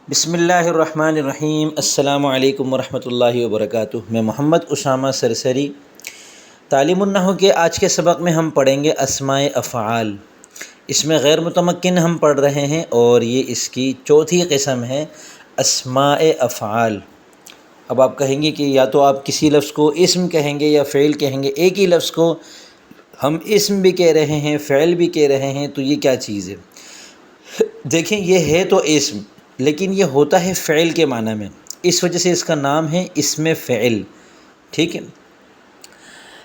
بسم اللہ الرحمن الرحیم۔ السلام علیکم ورحمۃ اللہ وبرکاتہ۔ میں محمد اسامہ سرسری۔ تعلیم النحو کے آج کے سبق میں ہم پڑھیں گے اسماء افعال۔ اس میں غیر متمکن ہم پڑھ رہے ہیں اور یہ اس کی چوتھی قسم ہے اسماء افعال۔ اب آپ کہیں گے کہ یا تو آپ کسی لفظ کو اسم کہیں گے یا فعل کہیں گے، ایک ہی لفظ کو ہم اسم بھی کہہ رہے ہیں فعل بھی کہہ رہے ہیں، تو یہ کیا چیز ہے؟ دیکھیں، یہ ہے تو اسم، لیکن یہ ہوتا ہے فعل کے معنی میں، اس وجہ سے اس کا نام ہے اسم فعل۔ ٹھیک ہے،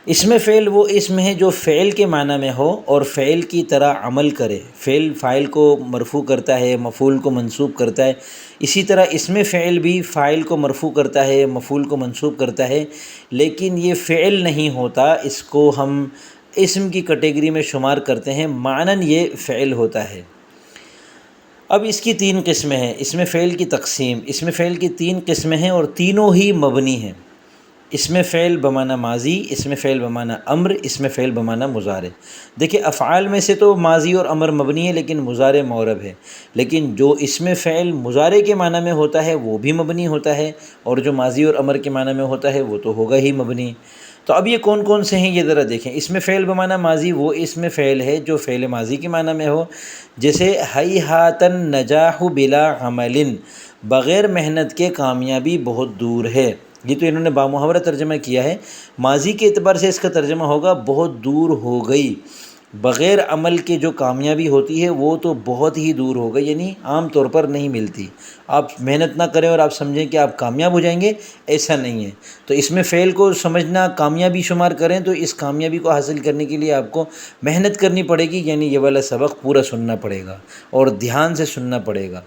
اسم فعل وہ اسم ہے جو فعل کے معنی میں ہو اور فعل کی طرح عمل کرے۔ فعل فاعل کو مرفوع کرتا ہے، مفعول کو منصوب کرتا ہے، اسی طرح اسم فعل بھی فاعل کو مرفوع کرتا ہے، مفعول کو منصوب کرتا ہے، لیکن یہ فعل نہیں ہوتا، اس کو ہم اسم کی کیٹیگری میں شمار کرتے ہیں، معناً یہ فعل ہوتا ہے۔ اب اس کی تین قسمیں ہیں، اسم فعل کی تقسیم۔ اسم فعل کی تین قسمیں ہیں اور تینوں ہی مبنی ہیں۔ اسم فعل بمعنی ماضی، اسم فعل بمعنی امر، اسم فعل بمعنی مضارع۔ دیکھیں، افعال میں سے تو ماضی اور امر مبنی ہے لیکن مضارع معرب ہے، لیکن جو اسم فعل مضارع کے معنی میں ہوتا ہے وہ بھی مبنی ہوتا ہے، اور جو ماضی اور امر کے معنی میں ہوتا ہے وہ تو ہوگا ہی مبنی۔ تو اب یہ کون کون سے ہیں یہ ذرا دیکھیں۔ اسم فعل بمعنی ماضی وہ اسم فعل ہے جو فعل ماضی کے معنی میں ہو، جیسے ہیہات النجاح بلا عمل، بغیر محنت کے کامیابی بہت دور ہے۔ یہ تو انہوں نے بامحاورہ ترجمہ کیا ہے، ماضی کے اعتبار سے اس کا ترجمہ ہوگا بہت دور ہو گئی۔ بغیر عمل کے جو کامیابی ہوتی ہے وہ تو بہت ہی دور ہو گئی، یعنی عام طور پر نہیں ملتی۔ آپ محنت نہ کریں اور آپ سمجھیں کہ آپ کامیاب ہو جائیں گے، ایسا نہیں ہے۔ تو اس میں فعل کو سمجھنا کامیابی شمار کریں تو اس کامیابی کو حاصل کرنے کے لیے آپ کو محنت کرنی پڑے گی، یعنی یہ والا سبق پورا سننا پڑے گا اور دھیان سے سننا پڑے گا۔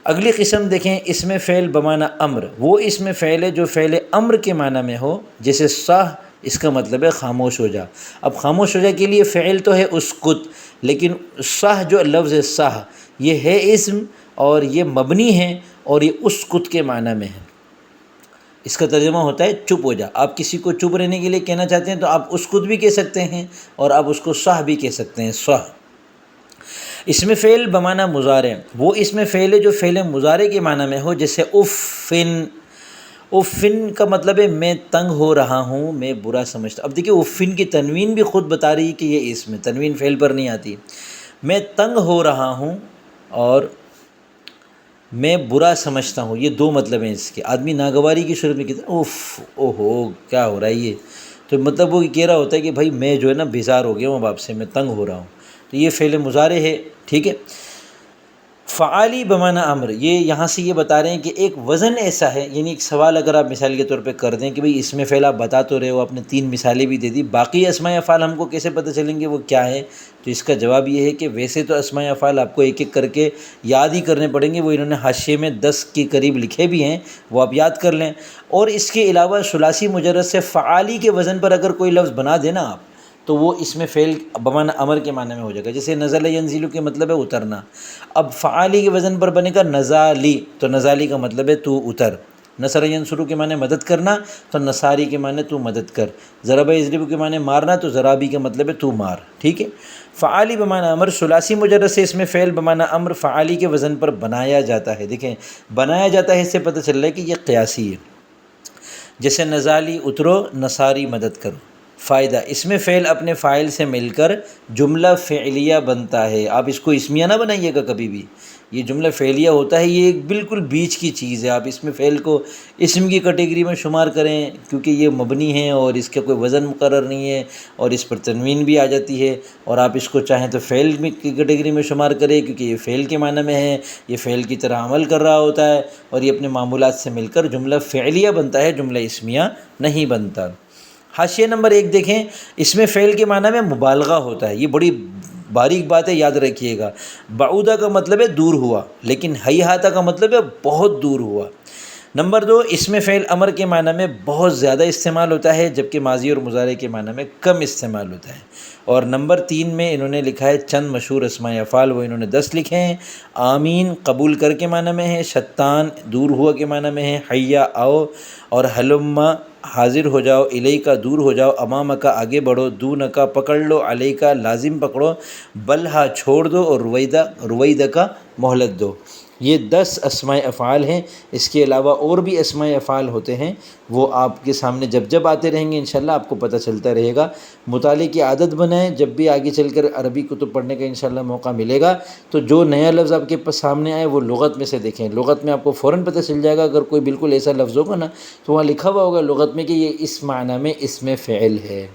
اگلی قسم دیکھیں، اسم فعل بمعنی امر، وہ اسم فعل ہے جو فعل امر کے معنی میں ہو، جیسے صح، اس کا مطلب ہے خاموش ہو جا۔ اب خاموش ہو جا کے لیے فعل تو ہے اسکت، لیکن صح جو لفظ ہے صح، یہ ہے اسم اور یہ مبنی ہے اور یہ اسکت کے معنی میں ہے۔ اس کا ترجمہ ہوتا ہے چپ ہو جا۔ آپ کسی کو چپ رہنے کے لیے کہنا چاہتے ہیں تو آپ اسکت بھی کہہ سکتے ہیں اور آپ اس کو صح بھی کہہ سکتے ہیں، صح۔ اسم فعل بمعنی مضارع، وہ اسم فعل ہے جو فعل مضارع کے معنی میں ہو، جیسے افن۔ افن کا مطلب ہے میں تنگ ہو رہا ہوں، میں برا سمجھتا ہوں۔ اب دیکھیں، افن کی تنوین بھی خود بتا رہی ہے کہ یہ اسم ہے، تنوین فعل پر نہیں آتی۔ میں تنگ ہو رہا ہوں اور میں برا سمجھتا ہوں، یہ دو مطلب ہیں اس کے۔ آدمی ناگواری کی صورت میں کہتا ہے اوف، اوہو کیا ہو رہا ہے یہ، تو مطلب وہ کہہ رہا ہوتا ہے کہ بھائی میں جو ہے نا بیزار ہو گیا ہوں اب آپ سے، میں تنگ ہو رہا ہوں، تو یہ فعل مضارع ہے۔ ٹھیک ہے، فعالی بمعنی امر، یہ یہاں سے یہ بتا رہے ہیں کہ ایک وزن ایسا ہے، یعنی ایک سوال اگر آپ مثال کے طور پہ کر دیں کہ بھئی اسم فعل آپ بتا تو رہے ہو، آپ نے تین مثالیں بھی دے دی، باقی اسماء افعال ہم کو کیسے پتہ چلیں گے وہ کیا ہے؟ تو اس کا جواب یہ ہے کہ ویسے تو اسماء افعال آپ کو ایک ایک کر کے یاد ہی کرنے پڑیں گے، وہ انہوں نے حاشیے میں 10 کے قریب لکھے بھی ہیں، وہ آپ یاد کر لیں۔ اور اس کے علاوہ ثلاثی مجرد سے فعالی کے وزن پر اگر کوئی لفظ بنا دینا آپ، تو وہ اسم فعل بمعنی امر کے معنی میں ہو جائے گا، جیسے نزل ینزل کے مطلب ہے اترنا۔ اب فعالی کے وزن پر بنے گا نزالی، تو نزالی کا مطلب ہے تو اتر۔ نصر ینصر کے معنی مدد کرنا، تو نصاری کے معنی تو مدد کر۔ ضرب یضرب کے معنی مارنا، تو ضرابی کا مطلب ہے تو مار۔ ٹھیک ہے، فعالی بمعنی امر، ثلاثی مجرد سے اسم فعل بمعنی امر فعالی کے وزن پر بنایا جاتا ہے۔ دیکھیں، بنایا جاتا ہے، اس سے پتہ چل رہا ہے کہ یہ قیاسی ہے۔ جیسے نزالی اترو، نصاری مدد کرو۔ فائدہ، اسم فعل اپنے فاعل سے مل کر جملہ فعلیہ بنتا ہے۔ آپ اس کو اسمیہ نہ بنائیے گا کبھی بھی، یہ جملہ فعلیہ ہوتا ہے، یہ ایک بالکل بیچ کی چیز ہے۔ آپ اسم فعل کو اسم کی کیٹیگری میں شمار کریں کیونکہ یہ مبنی ہے اور اس کا کوئی وزن مقرر نہیں ہے اور اس پر تنوین بھی آ جاتی ہے، اور آپ اس کو چاہیں تو فعل کی کیٹیگری میں شمار کریں کیونکہ یہ فعل کے معنی میں ہے، یہ فعل کی طرح عمل کر رہا ہوتا ہے اور یہ اپنے معمولات سے مل کر جملہ فعلیہ بنتا ہے، جملہ اسمیہ نہیں بنتا۔ حاشیہ نمبر 1 دیکھیں، اسم فعل کے معنی میں مبالغہ ہوتا ہے، یہ بڑی باریک بات ہے، یاد رکھیے گا۔ بعودہ کا مطلب ہے دور ہوا، لیکن ہیہاتہ کا مطلب ہے بہت دور ہوا۔ نمبر 2، اسم فعل امر کے معنی میں بہت زیادہ استعمال ہوتا ہے، جبکہ ماضی اور مضارع کے معنی میں کم استعمال ہوتا ہے۔ اور نمبر 3 میں انہوں نے لکھا ہے چند مشہور اسماء افعال، وہ انہوں نے 10 لکھے ہیں۔ آمین قبول کر کے معنی میں ہے، شتان دور ہوا کے معنی میں ہے، حیا آؤ، اور ہلما حاضر ہو جاؤ، الیکا دور ہو جاؤ، امامکا آگے بڑھو، دونکا پکڑ لو، علیکا لازم پکڑو، بلہا چھوڑ دو، اور رویدہ کا مہلت دو۔ یہ 10 اسماء افعال ہیں۔ اس کے علاوہ اور بھی اسماء افعال ہوتے ہیں، وہ آپ کے سامنے جب جب آتے رہیں گے انشاءاللہ آپ کو پتہ چلتا رہے گا۔ مطالعے کی عادت بنائیں، جب بھی آگے چل کر عربی کتب پڑھنے کا انشاءاللہ موقع ملے گا تو جو نیا لفظ آپ کے پاس سامنے آئے وہ لغت میں سے دیکھیں۔ لغت میں آپ کو فوراً پتہ چل جائے گا، اگر کوئی بالکل ایسا لفظ ہوگا نا تو وہاں لکھا ہوا ہوگا لغت میں کہ یہ اس معنی میں اسم فعل ہے۔